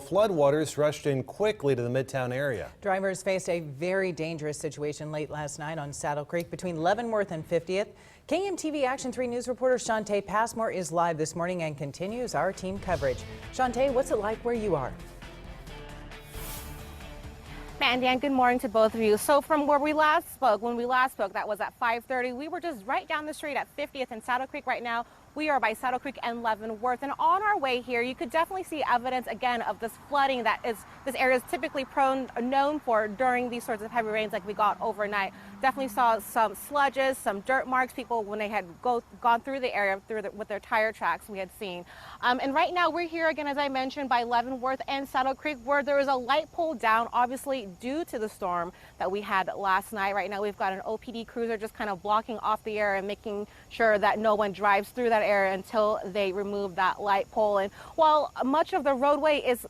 floodwaters rushed in quickly to the Midtown area. Drivers faced a very dangerous situation late last night on Saddle Creek between Leavenworth and 50th. KMTV Action 3 News reporter Shantae Passmore is live this morning and continues our team coverage. Shantae, what's it like where you are? And Dan, good morning to both of you. So from where we last spoke, that was at 5:30. We were just right down the street at 50th and Saddle Creek right now. We are by Saddle Creek and Leavenworth, and on our way here, you could definitely see evidence again of this flooding that this area is typically known for during these sorts of heavy rains like we got overnight. Definitely saw some sludges, some dirt marks. People when they had gone through the area with their tire tracks we had seen. And right now we're here again, as I mentioned, by Leavenworth and Saddle Creek, where there is a light pole down, obviously due to the storm that we had last night. Right now we've got an OPD cruiser just kind of blocking off the area and making sure that no one drives through that area until they remove that light pole. And while much of the roadway is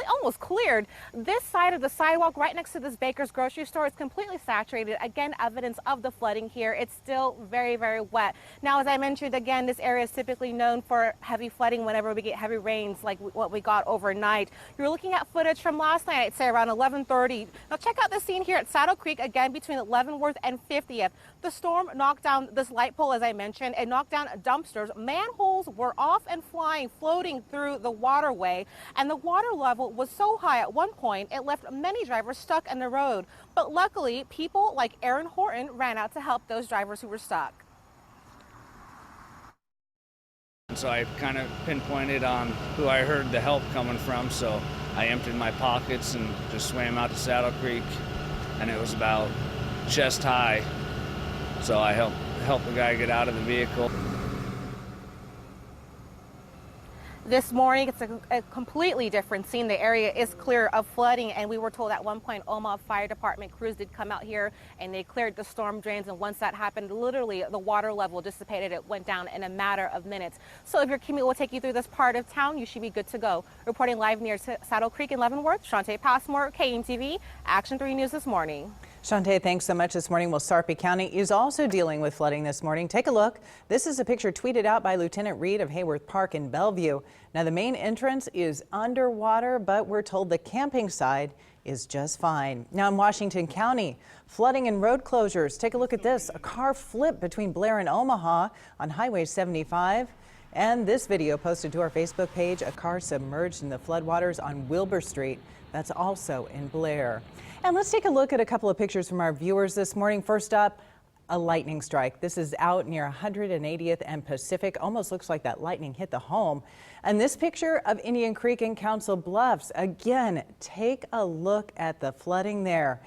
almost cleared, this side of the sidewalk right next to this Baker's grocery store is completely saturated. Again, evidence of the flooding here. It's still very, very wet. Now, as I mentioned, again, this area is typically known for heavy flooding whenever we get heavy rains like what we got overnight. You're looking at footage from last night, I'd say around 11:30. Now check out the scene here at Saddle Creek, again between Leavenworth and 50th. The storm knocked down this light pole, as I mentioned. It knocked down dumpsters. Manholes were off and flying, floating through the waterway, and the water level was so high at one point it left many drivers stuck in the road. But luckily, people like Aaron Horton ran out to help those drivers who were stuck. So I kind of pinpointed on who I heard the help coming from, so I emptied my pockets and just swam out to Saddle Creek, and it was about chest high, so I helped the guy get out of the vehicle. This morning, it's a completely different scene. The area is clear of flooding, and we were told at one point Omaha Fire Department crews did come out here and they cleared the storm drains, and once that happened, literally the water level dissipated. It went down in a matter of minutes. So if your commute will take you through this part of town, you should be good to go. Reporting live near Saddle Creek in Leavenworth, Shantae Passmore, KMTV, Action 3 News this morning. Shantae, thanks so much this morning. Well, Sarpy County is also dealing with flooding this morning. Take a look. This is a picture tweeted out by Lieutenant Reed of Hayworth Park in Bellevue. Now, the main entrance is underwater, but we're told the camping side is just fine. Now in Washington County, flooding and road closures. Take a look at this. A car flipped between Blair and Omaha on Highway 75. And this video posted to our Facebook page, a car submerged in the floodwaters on Wilbur Street. That's also in Blair. And let's take a look at a couple of pictures from our viewers this morning. First up, a lightning strike. This is out near 180th and Pacific. Almost looks like that lightning hit the home. And this picture of Indian Creek and Council Bluffs. Again, take a look at the flooding there.